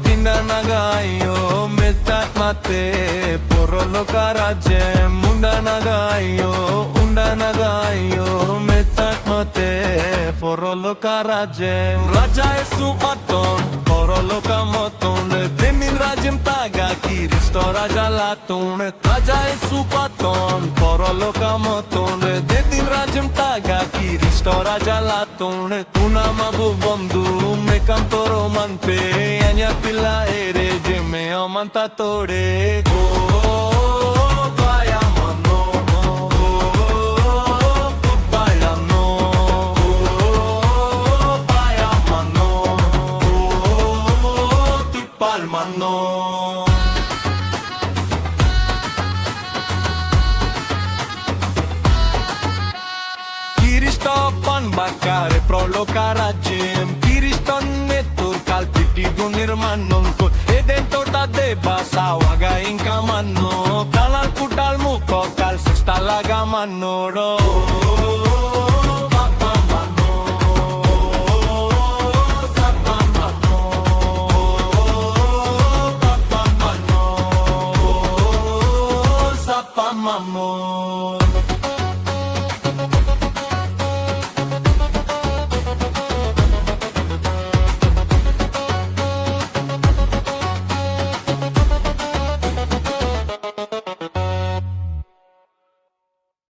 tindanagayo, metat mate, porolo karaje, mundanagayo, undanagayo, metat mate, porolo karaje, raja esu aton, porolo kamoton, demin rajem taga kiristo raja laton, raja esu aton, porolo kamoton, demin rajem taga kiristo raja laton, tunamabu bondu, me canto romante, anya pilla ere, je me amanta tode, oh, vaya mano, oh, vaya no, oh, vaya mano, oh, tu palma no. Kiristo pan bakare prolo karajem, Kiristo netur kalpiti gunir manonko, edento ta deba sawaga inkamano, kalal putal muko kal sestalaga manoro.